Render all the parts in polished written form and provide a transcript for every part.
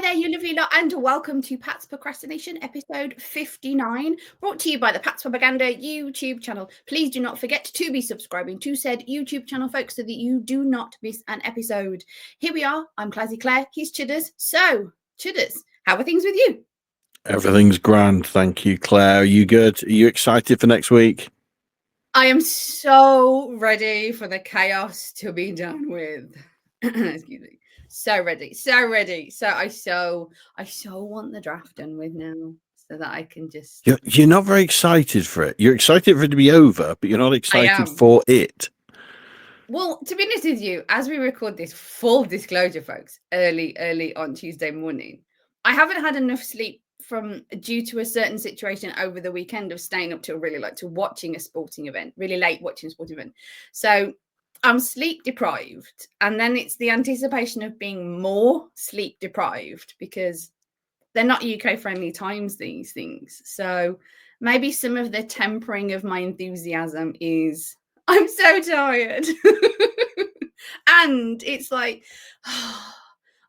there, you lovely lot, and welcome to Pat's Procrastination, episode 59, brought to you by the Pat's Propaganda YouTube channel. Please do not forget to be subscribing to said YouTube channel, folks, so that you do not miss an episode. Here we are. I'm Clazzy Clare. He's Chudders. So, Chudders, how are things with you? Everything's grand, thank you, Claire. Are you good? Are you excited for next week? I am so ready for the chaos to be done with. Excuse me. So ready. So I so want the draft done with now, so that I can just. You're not very excited for it. You're excited for it to be over, but you're not excited for it. Well, to be honest with you, as we record this, full disclosure, folks, early on Tuesday morning, I haven't had enough sleep due to a certain situation over the weekend of staying up till really late to watching a sporting event, really late watching a sporting event. So I'm sleep deprived, and then it's the anticipation of being more sleep deprived because they're not UK friendly times, these things. So maybe some of the tempering of my enthusiasm is I'm so tired. And it's like,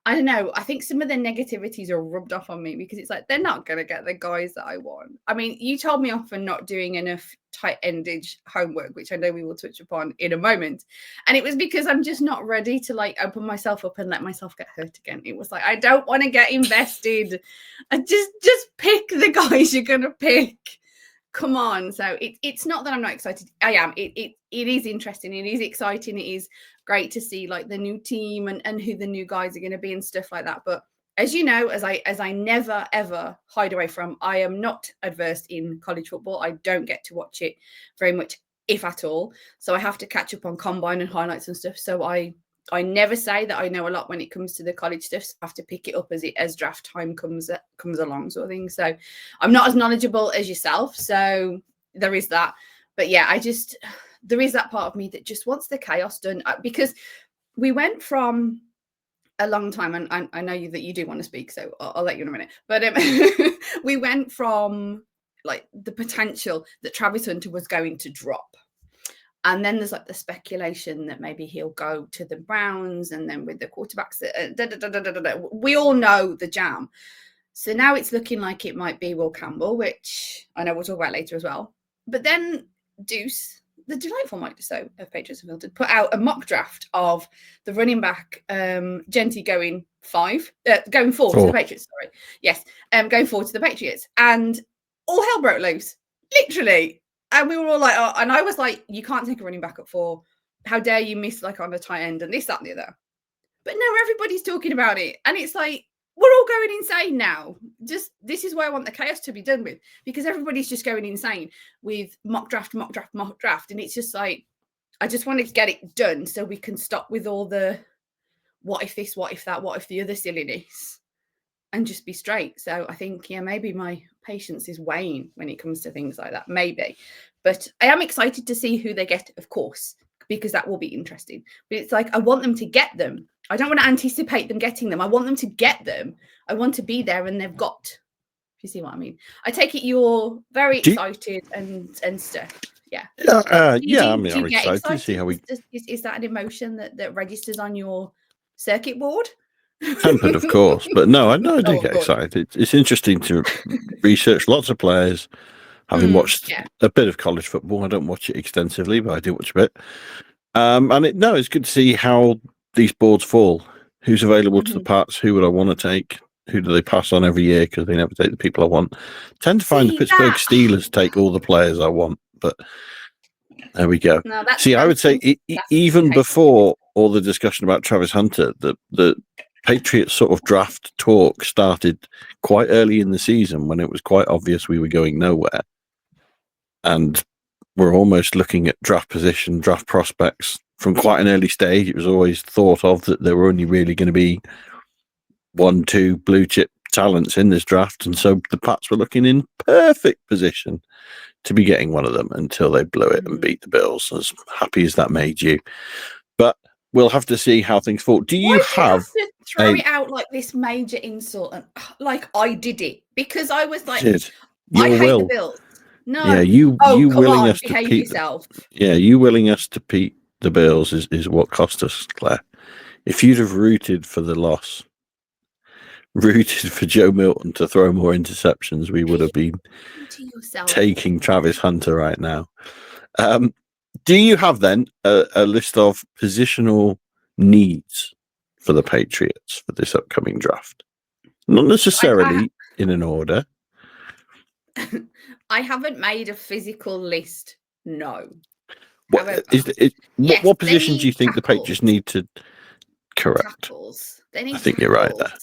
I don't know. I think some of the negativities are rubbed off on me because it's like, they're not going to get the guys that I want. I mean, you told me off for not doing enough tight endage homework, which I know we will touch upon in a moment. And it was because I'm just not ready to like open myself up and let myself get hurt again. It was like, I don't want to get invested. I just pick the guys you're going to pick. Come on. So it's not that I'm not excited. I am. It is interesting. It is exciting. It is great to see like the new team and who the new guys are going to be and stuff like that. But as you know, as I never ever hide away from, I am not adverse in college football. I don't get to watch it very much, if at all. So I have to catch up on combine and highlights and stuff. So I never say that I know a lot when it comes to the college stuff. So I have to pick it up as draft time comes along, sort of thing. So I'm not as knowledgeable as yourself. So there is that. But yeah, there is that part of me that just wants the chaos done, because we went from a long time, and I know that you do want to speak, so I'll let you in a minute. But we went from like the potential that Travis Hunter was going to drop. And then there's like the speculation that maybe he'll go to the Browns, and then with the quarterbacks, we all know the jam. So now it's looking like it might be Will Campbell, which I know we'll talk about later as well. But then Deuce, the delightful Mike Deso of Patriots Unfiltered, put out a mock draft of the running back, Genty going forward to the Patriots. Sorry, yes, going forward to the Patriots, and all hell broke loose, literally. And we were all like, oh, and I was like, you can't take a running back at 4. How dare you miss like on a tight end and this, that, and the other. But now everybody's talking about it, and it's like, we're all going insane now. Just this is where I want the chaos to be done with, because everybody's just going insane with mock draft. And it's just like, I just wanted to get it done so we can stop with all the what if this, what if that, what if the other silliness, and just be straight. So I think, yeah, maybe my patience is weighing when it comes to things like that, maybe. But I am excited to see who they get, of course, because that will be interesting. But it's like, I want them to get them. I don't want to anticipate them getting them. I want them to get them. I want to be there and they've got. If you see what I mean. I take it you're very excited and stuff. Yeah. I'm excited to see how we. Is that an emotion that registers on your circuit board? Tempered, of course, but no, I do get excited. It's interesting to research lots of players. Having watched a bit of college football, I don't watch it extensively, but I do watch a bit. It's good to see how these boards fall. Who's available to the Pats? Who would I want to take? Who do they pass on every year because they never take the people I want? Tend to find the Pittsburgh Steelers take all the players I want, but there we go. No, I would say even before all the discussion about Travis Hunter, the Patriots sort of draft talk started quite early in the season when it was quite obvious we were going nowhere. And we're almost looking at draft position, draft prospects from quite an early stage. It was always thought of that there were only really going to be 1-2 blue chip talents in this draft. And so the Pats were looking in perfect position to be getting one of them until they blew it and beat the Bills, as happy as that made you. But we'll have to see how things fall. Do you have to throw it out like this major insult and like I did it? Because I was like, I hate the Bills. No. Yeah, you willing us to behave yourself. You willing us to beat the Bills is what cost us, Claire. If you'd have rooted for the loss, rooted for Joe Milton to throw more interceptions, we would have been taking Travis Hunter right now. Do you have then a list of positional needs for the Patriots for this upcoming draft? Not necessarily in an order. I haven't made a physical list. No. What positions do you think the Patriots need to correct? Tackles. They need. I think you're right there.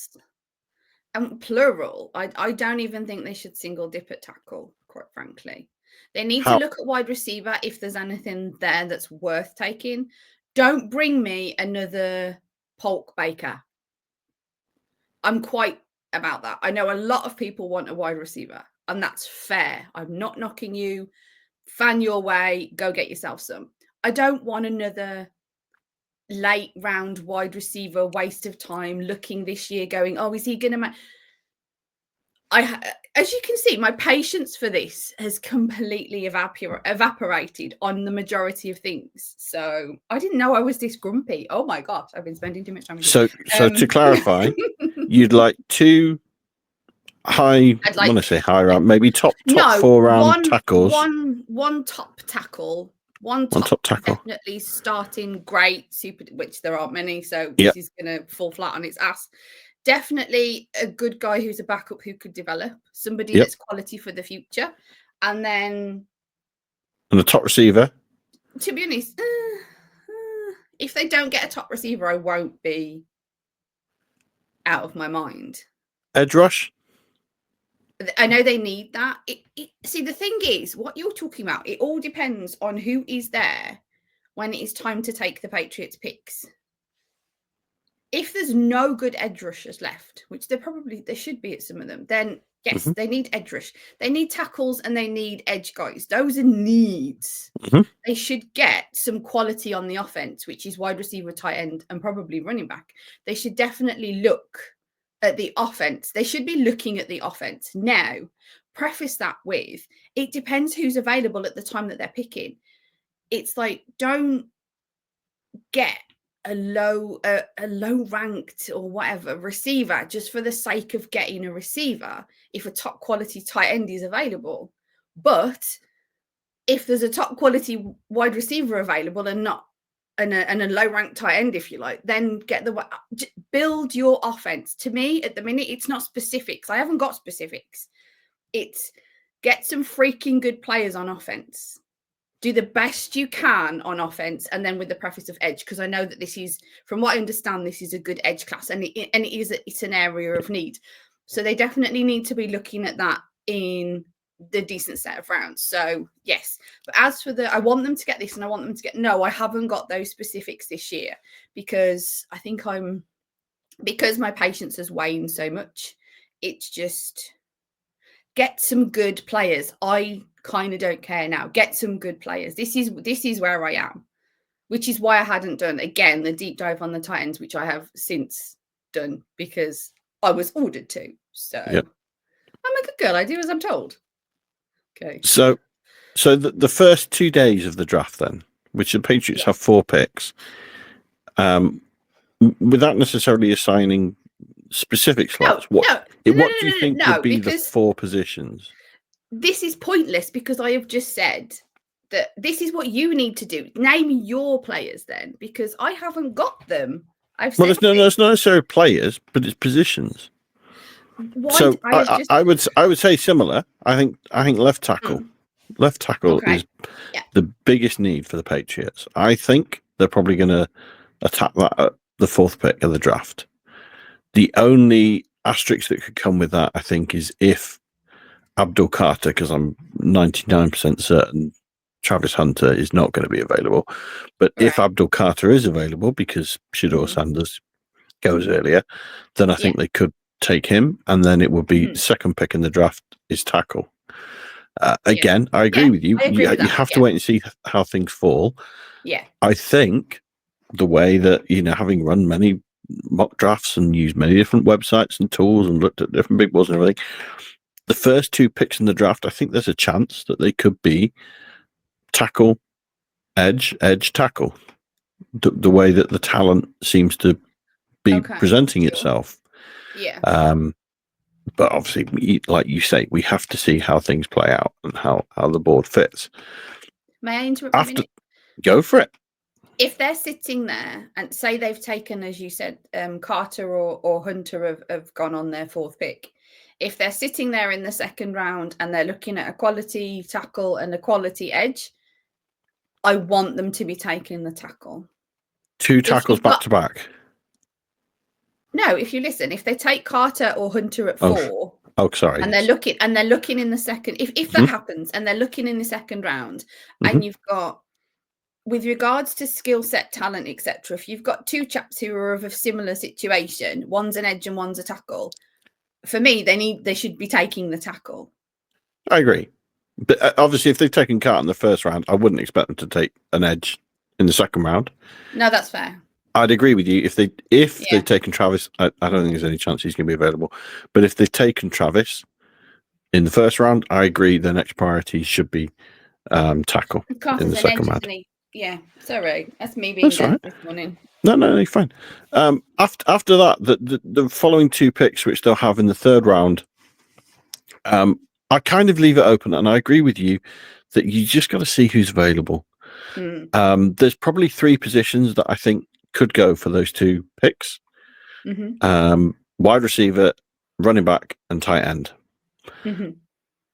And plural. I don't even think they should single dip at tackle, quite frankly. They need to look at wide receiver if there's anything there that's worth taking. Don't bring me another Polk Baker. I'm quite about that. I know a lot of people want a wide receiver, and that's fair. I'm not knocking you. Fan your way. Go get yourself some. I don't want another late round wide receiver waste of time looking this year going, oh, is he going to as you can see, my patience for this has completely evaporated on the majority of things. So I didn't know I was this grumpy. Oh my God, I've been spending too much time. So to clarify, you'd like two high, I want to say high round, maybe top 4 round tackles. One top tackle. One top tackle. Definitely starting great, super, which there aren't many. So this is going to fall flat on its ass. Definitely a good guy who's a backup who could develop, somebody that's quality for the future. And then a top receiver. To be honest, if they don't get a top receiver, I won't be out of my mind. Edge rush. I know they need that. See, the thing is, what you're talking about, it all depends on who is there when it is time to take the Patriots picks. If there's no good edge rushers left, which there should be at some of them, then yes, they need edge rush. They need tackles and they need edge guys. Those are needs. They should get some quality on the offense, which is wide receiver, tight end, and probably running back. They should definitely look at the offense. They should be looking at the offense. Now, preface that with, it depends who's available at the time that they're picking. It's like, don't get a low ranked or whatever receiver just for the sake of getting a receiver if a top quality tight end is available. But if there's a top quality wide receiver available and not and a low ranked tight end, if you like, then build your offense. To me, at the minute, it's not specifics. I haven't got specifics. It's get some freaking good players on offense. Do the best you can on offense, and then with the preface of edge, because I know that this is, from what I understand, this is a good edge class, and it's an area of need. So they definitely need to be looking at that in the decent set of rounds. So yes, but as for I want them to get this, and I want them to get. No, I haven't got those specifics this year because I think because my patience has waned so much. It's just get some good players. I kind of don't care now. Get some good players. This is where I am, which is why I hadn't done again the deep dive on the Titans, which I have since done because I was ordered to. So I'm a good girl. I do as I'm told. Okay. So the first 2 days of the draft, then, which the Patriots have 4 picks, without necessarily assigning specific slots. What do you think would be the 4 positions? This is pointless because I have just said that this is what you need to do. Name your players then, because I haven't got them. It's not necessarily players, but it's positions. So I would say similar. I think left tackle. Left tackle is the biggest need for the Patriots. I think they're probably going to attack that at the 4th pick of the draft. The only asterisk that could come with that, I think, is if Abdul Carter, because I'm 99% certain Travis Hunter is not going to be available. But if Abdul Carter is available, because Shedeur Sanders goes earlier, then I think they could take him, and then it would be 2nd pick in the draft is tackle. Again, I agree with you. You have to wait and see how things fall. Yeah, I think the way that, having run many mock drafts and used many different websites and tools and looked at different big boards and everything, the first 2 picks in the draft, I think there's a chance that they could be tackle, edge, tackle. The way that the talent seems to be presenting itself. Yeah. But obviously, like you say, we have to see how things play out and how the board fits. May I interrupt a minute? Go for it. If they're sitting there and say they've taken, as you said, Carter or Hunter have gone on their 4th pick. If they're sitting there in the 2nd round and they're looking at a quality tackle and a quality edge, I want them to be taking the tackle. 2 tackles back to back. No, if you listen, if they take Carter or Hunter at 4, sorry, and they're looking in the second, if that happens, and they're looking in the 2nd round, and you've got, with regards to skill set, talent, etc., if you've got 2 chaps who are of a similar situation, one's an edge and one's a tackle, for me, they should be taking the tackle. I agree, but obviously, if they've taken Carter in the 1st round, I wouldn't expect them to take an edge in the 2nd round. No, that's fair. I'd agree with you. If they've taken Travis, I don't think there's any chance he's going to be available. But if they've taken Travis in the 1st round, I agree. The next priority should be tackle in the 2nd round. Yeah, sorry, that's me being dead this morning. No, you're fine. After that, the following 2 picks, which they'll have in the 3rd round, I kind of leave it open, and I agree with you that you just got to see who's available. There's probably 3 positions that I think could go for those 2 picks. Wide receiver, running back, and tight end.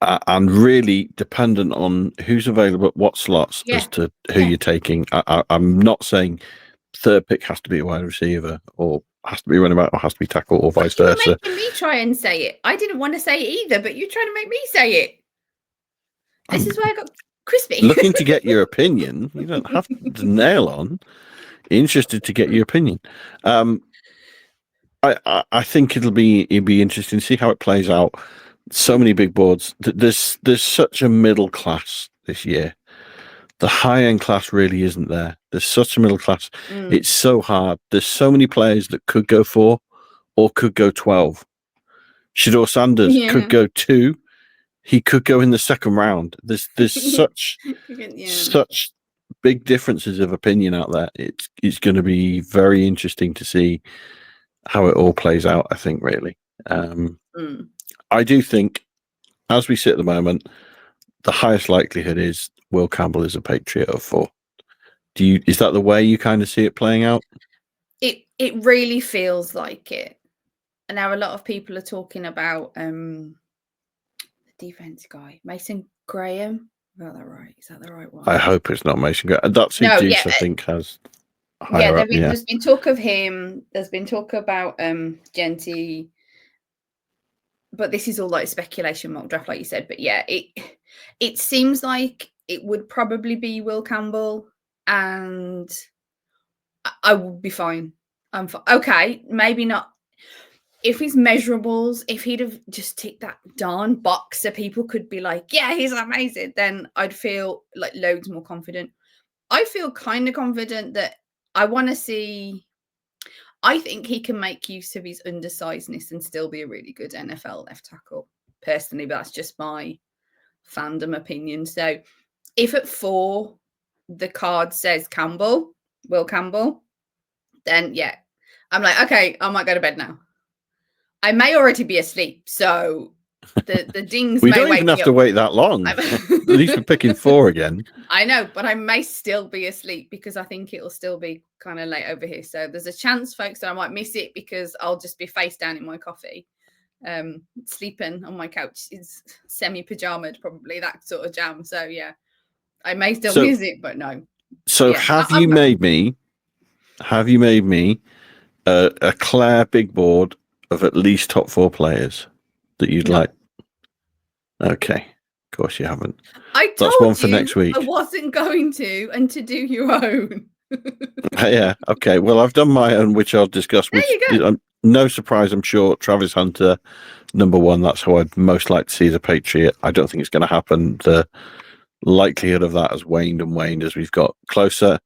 And really dependent on who's available at what slots as to who you're taking. I'm not saying 3rd pick has to be a wide receiver or has to be running back or has to be tackle or vice versa. You're making me try and say it. I didn't want to say it either, but you're trying to make me say it. This is why I got crispy. Looking to get your opinion. You don't have to nail on. Interested to get your opinion. I think it'll be interesting to see how it plays out. So many big boards. There's such a middle class this year. The high end class really isn't there. There's such a middle class. It's so hard. There's so many players that could go 4 or could go 12. Shador Sanders could go 2. He could go in the 2nd round. There's such big differences of opinion out there. It's going to be very interesting to see how it all plays out, I think, really. I do think, as we sit at the moment, the highest likelihood is Will Campbell is a Patriot of 4. Is that the way you kind of see it playing out? It really feels like it. And now a lot of people are talking about the defense guy, Mason Graham. Is that right? Is that the right one? I hope it's not Mason Graham. That's who Deuce, I think, has. There's been talk of him. There's been talk about Genty. But this is all like speculation, mock draft, like you said. But yeah, it seems like it would probably be Will Campbell, and I would be fine. I'm fine. Okay, maybe not. If his measurables, if he'd have just ticked that darn box so people could be like, yeah, he's amazing, then I'd feel like loads more confident. I feel kind of confident that I want to see. I think he can make use of his undersizedness and still be a really good NFL left tackle, personally, but that's just my fandom opinion. So if at 4 the card says Will Campbell, then yeah, I'm like, okay, I might go to bed now. I may already be asleep, so the dings we may don't even have to wait that long. At least we're picking 4 again. I know, but I may still be asleep because I think it'll still be kind of late over here. So there's a chance, folks, that I might miss it because I'll just be face down in my coffee, sleeping on my couch. It's semi-pajamaed, probably, that sort of jam. So yeah, I may still miss it, but no. So have you made me a Clare big board of at least top 4 players that you'd like? Okay. Of course you haven't. That's one for next week. I wasn't going to, and to do your own. Yeah. Okay. Well, I've done my own, which I'll discuss. There you go. No surprise, I'm sure. Travis Hunter, number 1. That's who I'd most like to see as a Patriot. I don't think it's going to happen. The likelihood of that has waned and waned as we've got closer.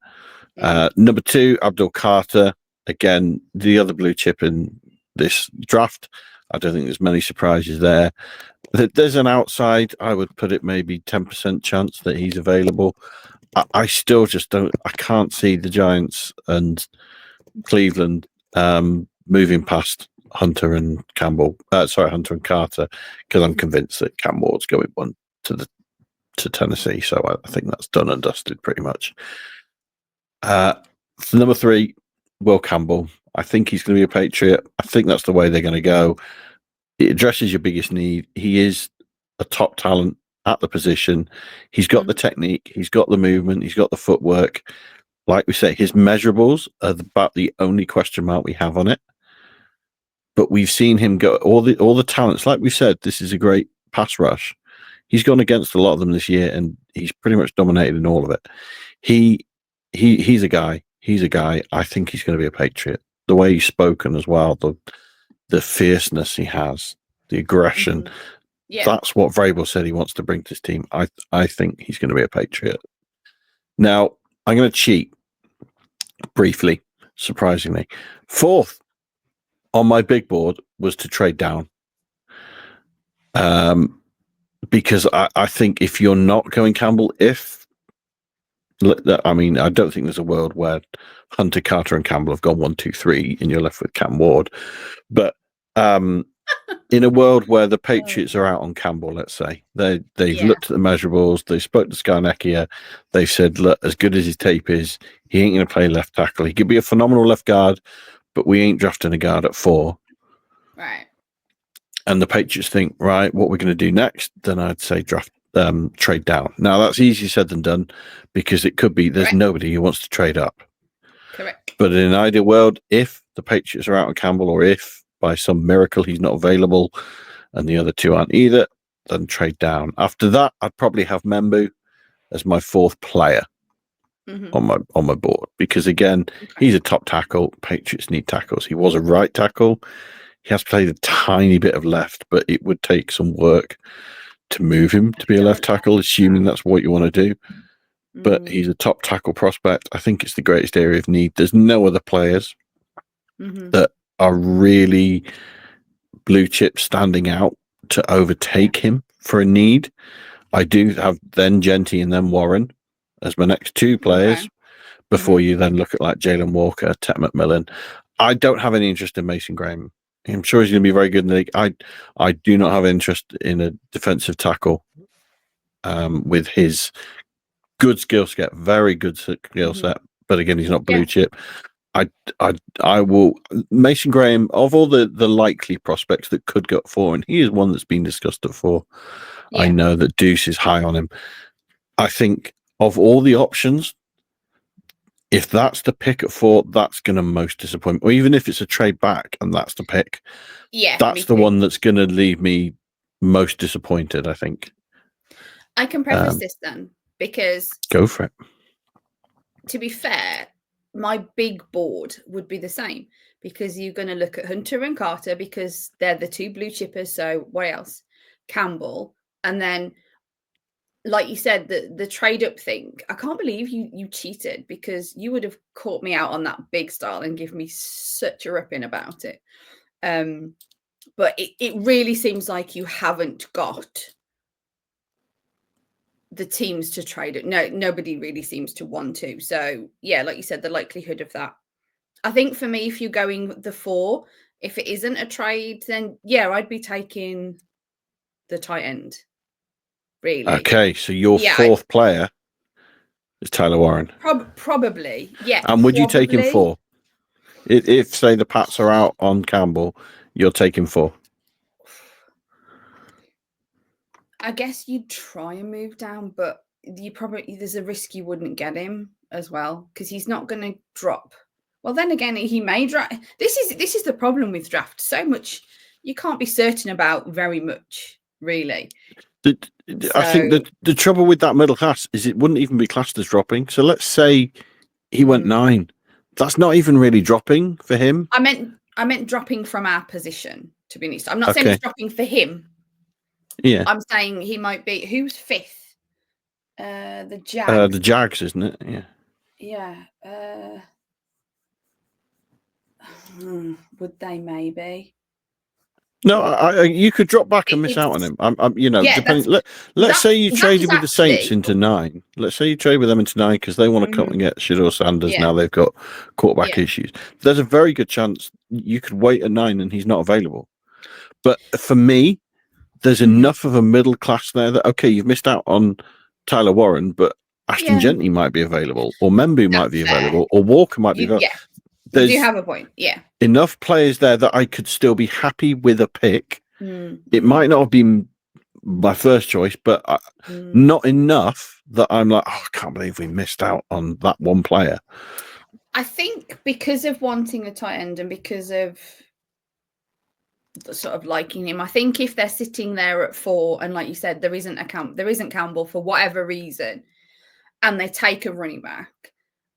Number 2, Abdul Carter. Again, the other blue chip in this draft. I don't think there's many surprises there. There's an outside. I would put it maybe 10% chance that he's available. I still just don't. I can't see the Giants and Cleveland moving past Hunter and Campbell. Hunter and Carter, because I'm convinced that Cam Ward's going one to Tennessee. So I think that's done and dusted pretty much. Number 3, Will Campbell. I think he's going to be a Patriot. I think that's the way they're going to go. It addresses your biggest need. He is a top talent at the position. He's got the technique. He's got the movement. He's got the footwork. Like we say, his measurables are about the only question mark we have on it. But we've seen him go all the talents. Like we said, this is a great pass rush. He's gone against a lot of them this year, and he's pretty much dominated in all of it. He's a guy. He's a guy. I think he's going to be a Patriot. The way he's spoken as well, the fierceness he has, the aggression. Yeah. That's what Vrabel said he wants to bring to his team. I think he's going to be a Patriot. Now, I'm going to cheat briefly, surprisingly. 4th on my big board was to trade down. Because I think if you're not going Campbell, I don't think there's a world where Hunter, Carter, and Campbell have gone 1, 2, 3, and you're left with Cam Ward. But in a world where the Patriots are out on Campbell, let's say they've looked at the measurables, they spoke to Skarnecchia, they've said, look, as good as his tape is, he ain't going to play left tackle. He could be a phenomenal left guard, but we ain't drafting a guard at 4. Right. And the Patriots think, right, what we're going to do next? Then I'd say trade down. Now that's easier said than done, because it could be there's nobody who wants to trade up. Correct. But in an ideal world, if the Patriots are out on Campbell, or if by some miracle he's not available and the other 2 aren't either, then trade down. After that, I'd probably have Membu as my 4th player on my board, because again, he's a top tackle. Patriots need tackles. He was a right tackle. He has played a tiny bit of left, but it would take some work to move him to be a left tackle, assuming that's what you want to do. But he's a top tackle prospect. I think it's the greatest area of need. There's no other players that are really blue chip standing out to overtake him for a need. I do have then Genty and then Warren as my next 2 players before you then look at like Jalen Walker, Ted McMillan. I don't have any interest in Mason Graham. I'm sure he's going to be very good in the league. I do not have interest in a defensive tackle with his good skill set, very good skill set. But again, he's not blue chip. I will Mason Graham, of all the likely prospects that could go at 4, and he is one that's been discussed at 4. I know that Deuce is high on him. I think of all the options, if that's the pick at 4, that's going to most disappoint. Or even if it's a trade back and that's the pick, that's the one that's going to leave me most disappointed, I think. I can preface this then, because go for it. To be fair, my big board would be the same, because you're going to look at Hunter and Carter because they're the 2 blue chippers. So what else? Campbell. And then, like you said, the trade up thing, I can't believe you cheated, because you would have caught me out on that big style and give me such a ripping about it. But it really seems like you haven't got the teams to trade it. No, nobody really seems to want to. So yeah, like you said, the likelihood of that. I think for me, if you're going the 4, if it isn't a trade, then yeah, I'd be taking the tight end. Really. Okay, so your 4th player is Tyler Warren. Probably, yeah. And would you take him 4? If say the Pats are out on Campbell, you're taking 4. I guess you'd try and move down, but there's a risk you wouldn't get him as well, because he's not going to drop. Well, then again, he may drop. This is the problem with draft. So much you can't be certain about very much, really. I think the trouble with that middle class is it wouldn't even be classed as dropping. So let's say he went 9. That's not even really dropping for him. I meant dropping from our position, to be honest. I'm not saying it's dropping for him. Yeah. I'm saying he might be. Who's 5th? The Jags. The Jags, isn't it? Yeah. Would they maybe? No, you could drop back and miss out on him. Depending. Let's say you traded with the Saints into 9. Let's say you trade with them into 9 because they want to come and get Shedeur Sanders. Now they've got quarterback issues. There's a very good chance you could wait at 9 and he's not available. But for me, there's enough of a middle class there that, okay, you've missed out on Tyler Warren, but Ashton Gentry might be available, or Membu might be available, or Walker might be available. You do have a point. Yeah. Enough players there that I could still be happy with a pick. It might not have been my first choice, but not enough that I'm like, oh, I can't believe we missed out on that one player. I think because of wanting a tight end and because of sort of liking him, I think if they're sitting there at 4 and, like you said, there isn't Campbell for whatever reason, and they take a running back,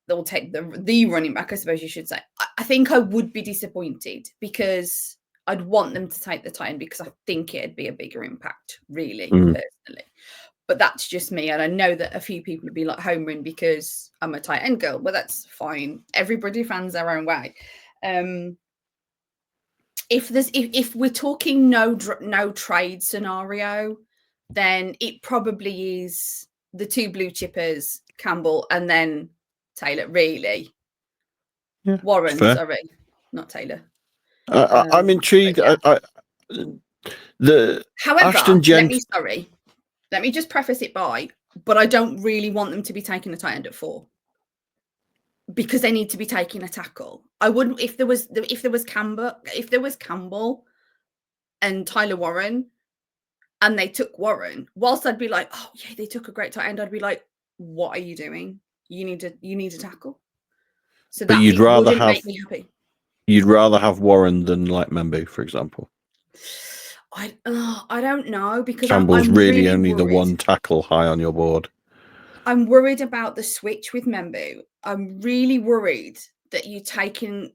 they'll take the running back, I suppose you should say. I think I would be disappointed because I'd want them to take the tight end because I think it'd be a bigger impact, really, personally. But that's just me, and I know that a few people would be like homering because I'm a tight end girl. Well, that's fine. Everybody fans their own way. If we're talking no trade scenario, then it probably is the 2 blue chippers, Campbell and then Taylor. Really, Warren, fair. sorry, not Taylor. I'm intrigued. Yeah. However, Ashton let me just preface it by, but I don't really want them to be taking a tight end at 4 because they need to be taking a tackle. I wouldn't if there was Campbell and Tyler Warren, and they took Warren. Whilst I'd be like, oh yeah, they took a great tight end, I'd be like, what are you doing? You need a tackle. So that wouldn't make me happy. You'd rather have Warren than like Membu, for example. I don't know because Campbell's I'm really only worried. the one tackle high on your board. I'm worried about the switch with Membu. I'm really worried that you're taking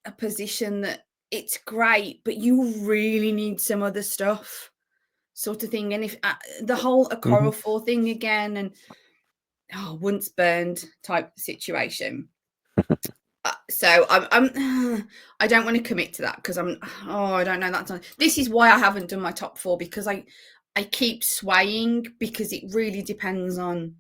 a position that it's great, but you really need some other stuff, sort of thing. And if the whole Okorafor thing again, and once burned type situation. So I don't want to commit to that because I don't know that. This is why I haven't done my top 4 because I keep swaying because it really depends on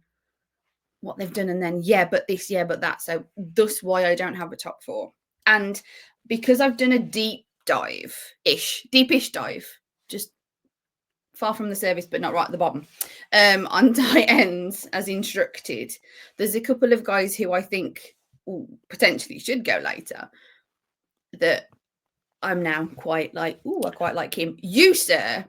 what they've done and then but this, but that. So thus why I don't have a top 4. And because I've done a deepish dive, just far from the service but not right at the bottom, on tight ends as instructed, there's a couple of guys who I think potentially should go later that I'm now quite like, I quite like him. You, sir,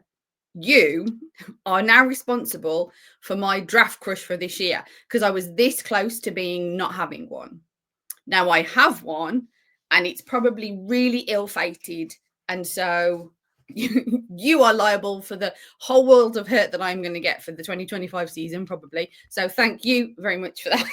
you are now responsible for my draft crush for this year because I was this close to not having one. Now I have one and it's probably really ill-fated, and so you are liable for the whole world of hurt that I'm going to get for the 2025 season probably. So thank you very much for that.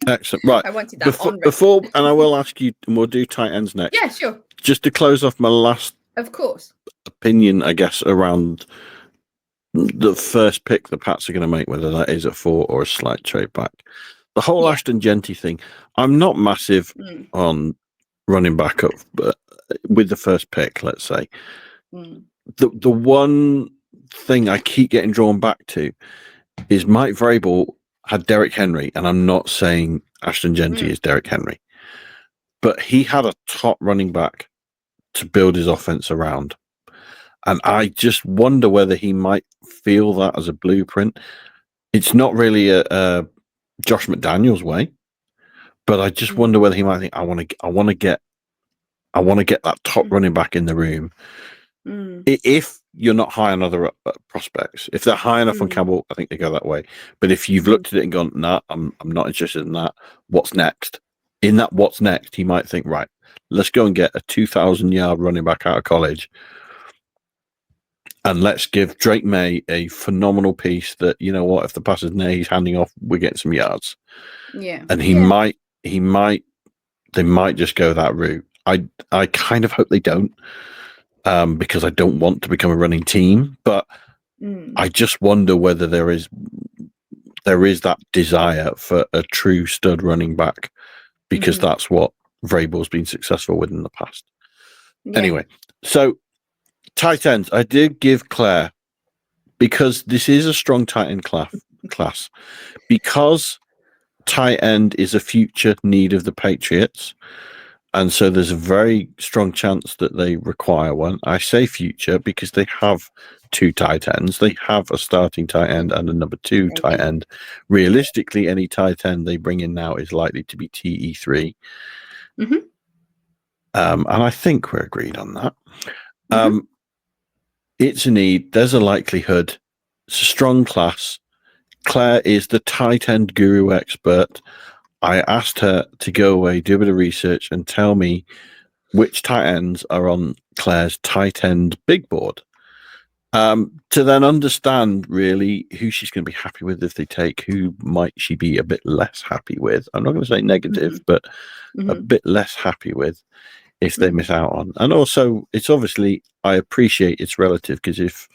Excellent. Right. I wanted that before, and I will ask you, and we'll do tight ends next. Yeah, sure. Just to close off my last, of course, opinion, I guess, around the first pick the Pats are going to make, whether that is at 4 or a slight trade back. The whole Ashton Gentry thing, I'm not massive on running back up, but with the first pick, let's say. The one thing I keep getting drawn back to is Mike Vrabel had Derrick Henry, and I'm not saying Ashton Gentry is Derrick Henry, but he had a top running back to build his offense around. And I just wonder whether he might feel that as a blueprint. It's not really a Josh McDaniels way, but I just wonder whether he might think, I want to get that top running back in the room. If you're not high on other prospects, if they're high enough on Campbell, I think they go that way. But if you've looked at it and gone, nah, I'm not interested in that. What's next? In that what's next, he might think, right, let's go and get a 2,000-yard running back out of college. And let's give Drake May a phenomenal piece that, you know what, if the pass is near, he's handing off, we're getting some yards. Yeah. And they might just go that route. I kind of hope they don't, because I don't want to become a running team, but I just wonder whether there is that desire for a true stud running back, because that's what Vrabel's been successful with in the past. Yeah. Anyway, so tight ends, I did give Claire, because this is a strong tight end class, because tight end is a future need of the Patriots, and so there's a very strong chance that they require one. I say future because they have 2 tight ends. They have a starting tight end and a number 2 tight end. Realistically, any tight end they bring in now is likely to be TE3. Mm-hmm. And I think we're agreed on that. Mm-hmm. It's a need. There's a likelihood. It's a strong class. Claire is the tight end guru expert. I asked her to go away, do a bit of research, and tell me which tight ends are on Claire's tight end big board, to then understand really who she's going to be happy with if they take, who might she be a bit less happy with. I'm not going to say negative, but a bit less happy with if they miss out on. And also, it's obviously, I appreciate it's relative, because if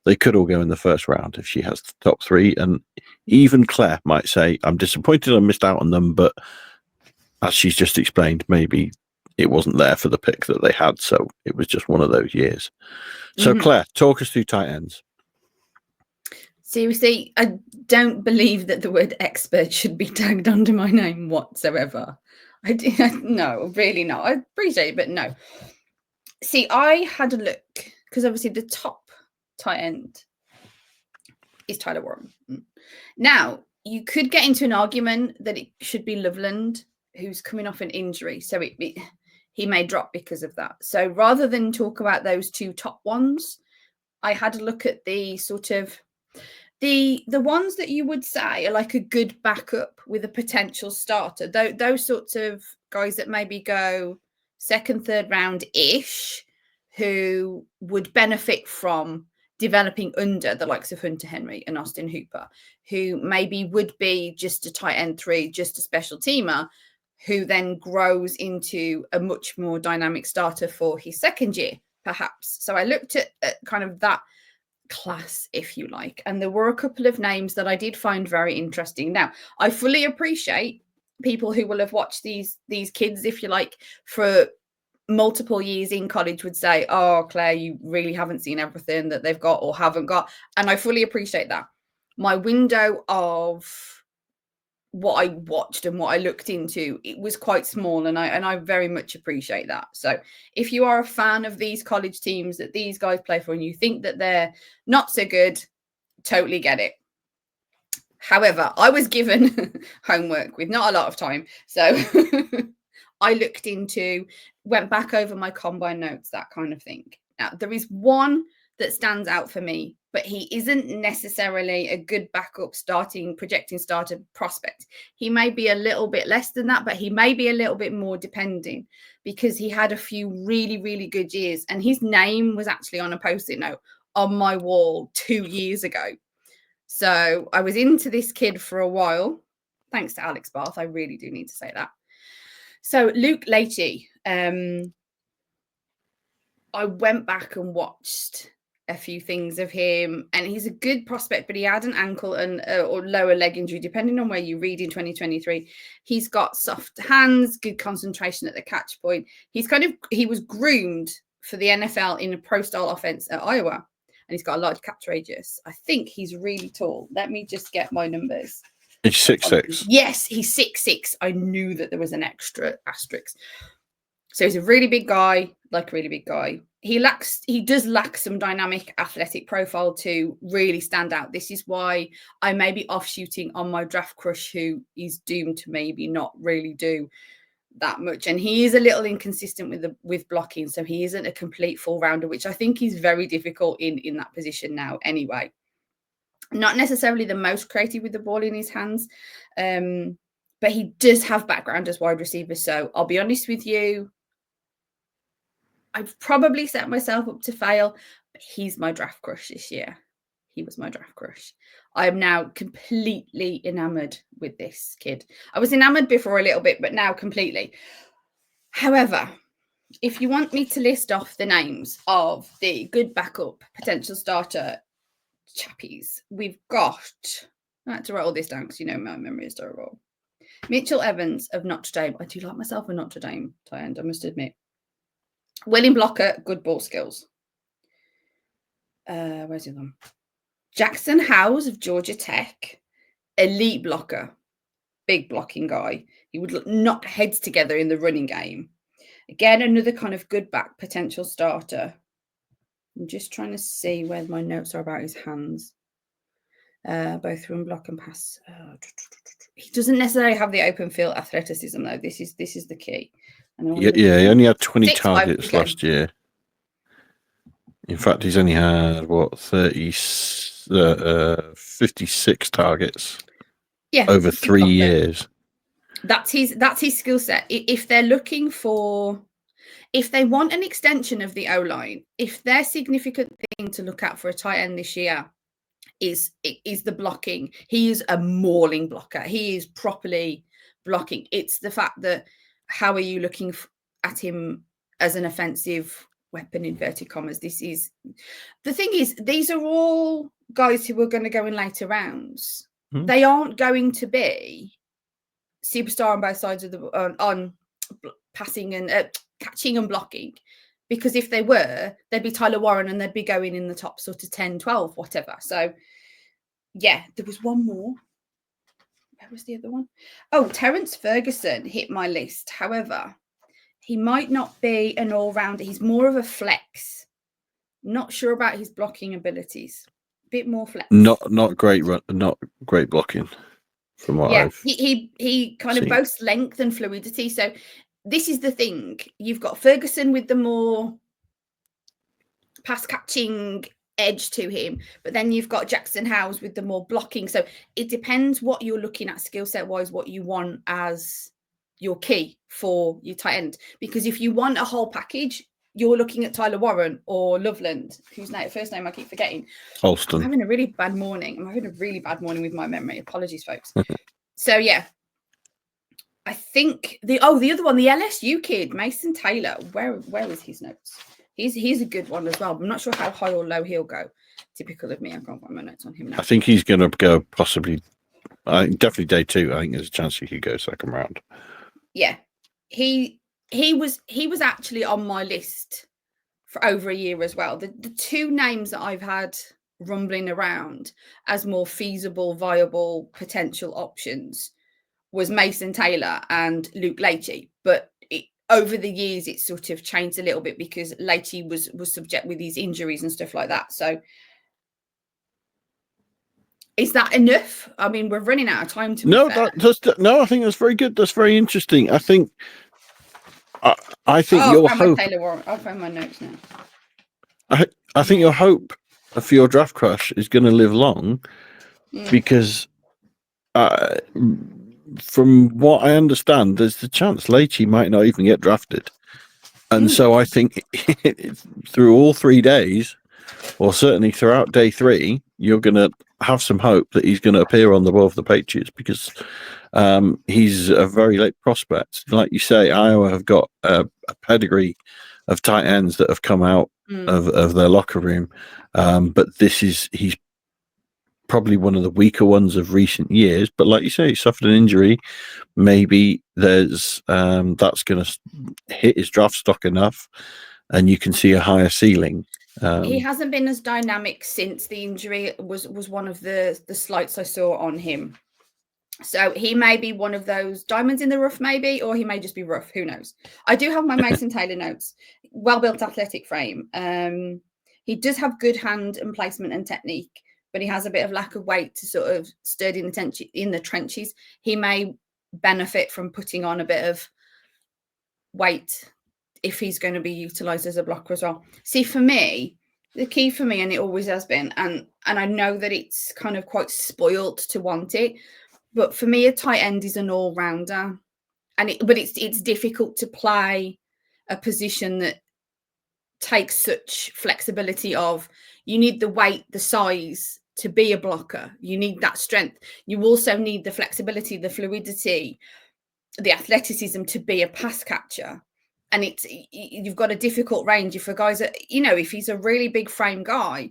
they could all go in the first round if she has the top 3, and even Claire might say, I'm disappointed I missed out on them, but as she's just explained, maybe it wasn't there for the pick that they had, so it was just one of those years. So Claire, talk us through tight ends. Seriously, I don't believe that the word expert should be tagged under my name whatsoever. No, really not. I appreciate it, but no. See, I had a look, because obviously the top tight end is Tyler Warren. Now, you could get into an argument that it should be Loveland, who's coming off an injury, so he may drop because of that. So rather than talk about those 2 top ones, I had a look at the sort of the ones that you would say are like a good backup with a potential starter. Those sorts of guys that maybe go 2nd, 3rd round ish, who would benefit from developing under the likes of Hunter Henry and Austin Hooper, who maybe would be just a tight end 3, just a special teamer, who then grows into a much more dynamic starter for his 2nd year, perhaps. So I looked at kind of that class, if you like, and there were a couple of names that I did find very interesting. Now, I fully appreciate people who will have watched these kids, if you like, for multiple years in college would say, oh, Claire, you really haven't seen everything that they've got or haven't got. And I fully appreciate that. My window of what I watched and what I looked into, it was quite small, and I very much appreciate that. So if you are a fan of these college teams that these guys play for and you think that they're not so good, totally get it. However, I was given homework with not a lot of time, so I looked into, went back over my combine notes, that kind of thing. Now, there is one that stands out for me, but he isn't necessarily a good backup projecting starter prospect. He may be a little bit less than that, but he may be a little bit more, depending, because he had a few really, really good years. And his name was actually on a Post-it note on my wall 2 years ago. So I was into this kid for a while, thanks to Alex Barth. I really do need to say that. So Luke Leite, I went back and watched a few things of him, and he's a good prospect, but he had an ankle and or lower leg injury, depending on where you read, in 2023. He's got soft hands, good concentration at the catch point. He was groomed for the NFL in a pro style offense at Iowa, and he's got a large catch radius. I think he's really tall. Let me just get my numbers. He's 6'6". Yes, he's 6'6". I knew that there was an extra asterisk. So he's a really big guy, like a really big guy. He does lack some dynamic athletic profile to really stand out. This is why I may be offshooting on my draft crush, who is doomed to maybe not really do that much. And he is a little inconsistent with blocking, so he isn't a complete full rounder, which I think is very difficult in that position now anyway. Not necessarily the most creative with the ball in his hands, but he does have background as wide receiver. So I'll be honest with you, I've probably set myself up to fail, but he's my draft crush this year. He was my draft crush. I am now completely enamored with this kid. I was enamored before a little bit, but now completely. However, if you want me to list off the names of the good backup potential starter chappies, we've got, I had to write all this down because you know my memory is terrible. Mitchell Evans of Notre Dame. I do like myself a Notre Dame tight end, I must admit. Willing blocker, good ball skills. Where's the other one? Jackson Howes of Georgia Tech, elite blocker, big blocking guy. He would knock heads together in the running game. Again, another kind of good back potential starter. I'm just trying to see where my notes are about his hands. Both run, block, and pass. He doesn't necessarily have the open field athleticism, though. This is the key. Yeah, he only had 20 targets last year. In fact, he's only had 56 targets. Yeah, over 3 years. That's his skill set. If they're looking for, if they want an extension of the O-line, if their significant thing to look at for a tight end this year is the blocking, he is a mauling blocker. He is properly blocking. It's the fact that how are you looking at him as an offensive weapon, inverted commas? This is the thing. Is these are all guys who are going to go in later rounds. They aren't going to be superstar on both sides of the on passing and catching and blocking, because if they were, they'd be Tyler Warren and they'd be going in the top sort of 10, 12, whatever. So yeah, there was one more. Where was the other one? Oh, Terrence Ferguson hit my list. However, he might not be an all-rounder. He's more of a flex. Not sure about his blocking abilities. Bit more flex. Not great blocking. From what I've he kind of boasts length and fluidity. So this is the thing. You've got Ferguson with the more pass catching edge to him, but then you've got Jackson Howes with the more blocking. So it depends what you're looking at skill set wise, what you want as your key for your tight end. Because if you want a whole package, you're looking at Tyler Warren or Loveland, whose first name I keep forgetting. Holston. I'm having a really bad morning. I'm having a really bad morning with my memory. Apologies, folks. So yeah, I think the other one, the LSU kid, Mason Taylor. Where is his notes? He's a good one as well. I'm not sure how high or low he'll go. Typical of me. I can't find my notes on him now. I think he's going to go possibly. Definitely day 2. I think there's a chance he could go second round. Yeah, he was actually on my list for over a year as well. The 2 names that I've had rumbling around as more feasible, viable, potential options was Mason Taylor and Luke Leitch. But over the years, it sort of changed a little bit because Leitch was subject with his injuries and stuff like that. So is that enough? I mean, we're running out of time to no, I think that's very good. That's very interesting. I think your hope. I'll find my notes now. I think your hope for your draft crush is going to live long because from what I understand, there's the chance Leitch might not even get drafted. And so I think through all 3 days, or certainly throughout day 3, you're going to have some hope that he's going to appear on the board of the Patriots because he's a very late prospect. Like you say, Iowa have got a pedigree of tight ends that have come out of their locker room. But he's probably one of the weaker ones of recent years. But like you say, he suffered an injury. Maybe there's that's going to hit his draft stock enough, and you can see a higher ceiling. He hasn't been as dynamic since the injury was one of the slights I saw on him. So he may be one of those diamonds in the rough, maybe, or he may just be rough. Who knows? I do have my Mason Taylor notes. Well-built athletic frame. He does have good hand and placement and technique, but he has a bit of lack of weight to sort of sturdy in the trenches. He may benefit from putting on a bit of weight if he's going to be utilised as a blocker as well. See, for me, the key for me, and it always has been, and I know that it's kind of quite spoilt to want it, but for me, a tight end is an all-rounder. But it's difficult to play a position that takes such flexibility of you need the weight, the size to be a blocker. You need that strength. You also need the flexibility, the fluidity, the athleticism to be a pass catcher. And you've got a difficult range. If a guy's, if he's a really big frame guy,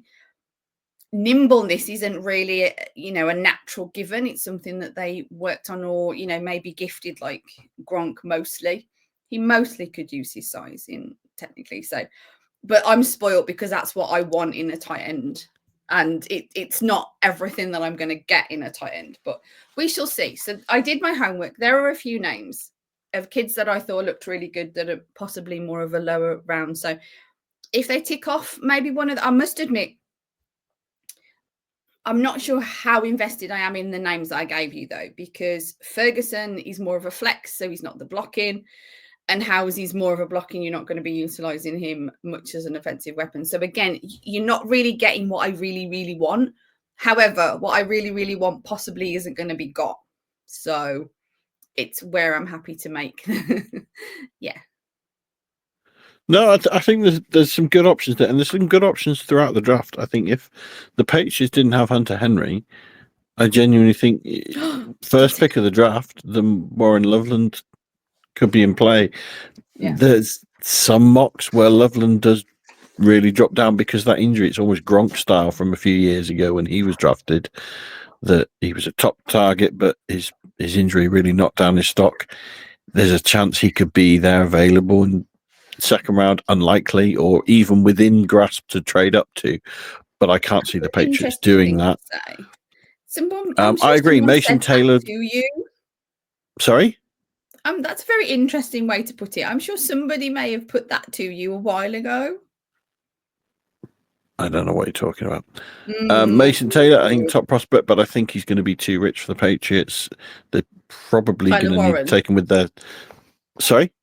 nimbleness isn't really, a natural given. It's something that they worked on or, maybe gifted like Gronk mostly. He mostly could use his size in technically. So, but I'm spoiled because that's what I want in a tight end. And it's not everything that I'm going to get in a tight end, but we shall see. So I did my homework. There are a few names of kids that I thought looked really good that are possibly more of a lower round. So if they tick off maybe one of I must admit, I'm not sure how invested I am in the names that I gave you, though, because Ferguson is more of a flex, so he's not the blocking. And Howes is more of a blocking. You're not going to be utilising him much as an offensive weapon. So, again, you're not really getting what I really, really want. However, what I really, really want possibly isn't going to be got. So it's where I'm happy to make. Yeah. No, I think there's some good options there, and there's some good options throughout the draft. I think if the Patriots didn't have Hunter Henry, I genuinely think first pick of the draft, the Warren Loveland could be in play. Yeah. There's some mocks where Loveland does really drop down because that injury. It's almost Gronk style from a few years ago when he was drafted. That he was a top target, but his injury really knocked down his stock. There's a chance he could be there available in second round, unlikely, or even within grasp to trade up to. But I can't see the Patriots doing that. I agree. Mason Taylor. To you. Sorry? That's a very interesting way to put it. I'm sure somebody may have put that to you a while ago. I don't know what you're talking about. Mason Taylor, I think top prospect, but I think he's going to be too rich for the Patriots. They're probably going to need to take him with their. Sorry?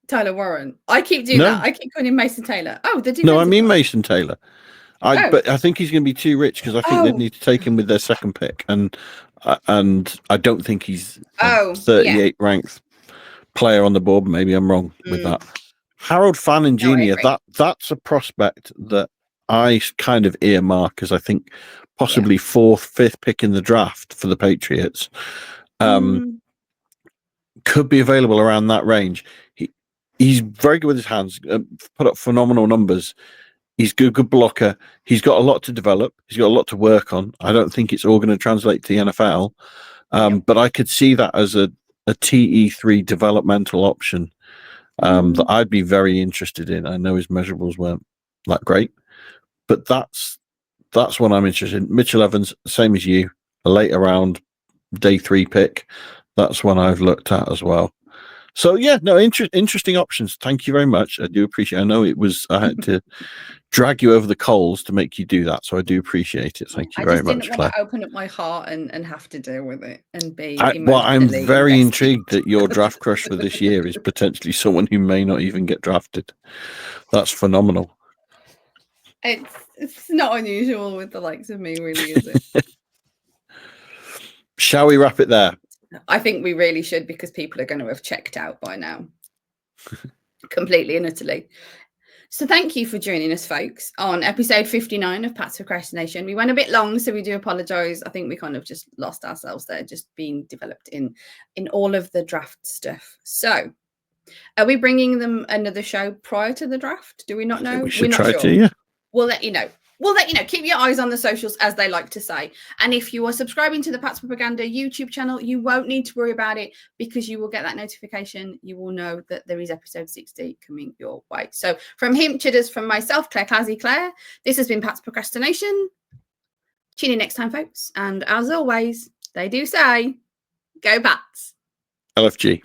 Tyler Warren. I keep doing that. I keep calling him Mason Taylor. Oh, the no, I mean Mason Taylor. But I think he's going to be too rich because I think they need to take him with their second pick, and I don't think he's a 38 ranked player on the board. Maybe I'm wrong with that. Harold Fannin Jr. That's a prospect that I kind of earmark as I think possibly fourth, fifth pick in the draft for the Patriots. Could be available around that range. He's very good with his hands, put up phenomenal numbers. He's good blocker. He's got a lot to develop. He's got a lot to work on. I don't think it's all going to translate to the NFL, but I could see that as a TE3 developmental option that I'd be very interested in. I know his measurables weren't that great, but that's what I'm interested in. Mitchell Evans, same as you, a later round day 3 pick. That's one I've looked at as well. So yeah, no, interesting options. Thank you very much. I do appreciate. I know I had to drag you over the coals to make you do that, so I do appreciate it. Thank you very much, Claire. I just didn't want to open up my heart and have to deal with it and be. I'm very intrigued that your draft crush for this year is potentially someone who may not even get drafted. That's phenomenal. It's not unusual with the likes of me, really, is it? Shall we wrap it there? I think we really should, because people are going to have checked out by now. Completely and utterly. So thank you for joining us, folks, on episode 59 of Pat's Procrastination. We went a bit long, so we do apologise. I think we kind of just lost ourselves there, just being developed in all of the draft stuff. So are we bringing them another show prior to the draft? Do we not know? We should try to, yeah. We'll let you know. Keep your eyes on the socials, as they like to say. And if you are subscribing to the Pat's Propaganda YouTube channel, you won't need to worry about it, because you will get that notification. You will know that there is episode 60 coming your way. So from him, Chudders, from myself, Claire Clazzy Clare, this has been Pat's Procrastination. Tune in next time, folks. And as always, they do say, go Pats. LFG.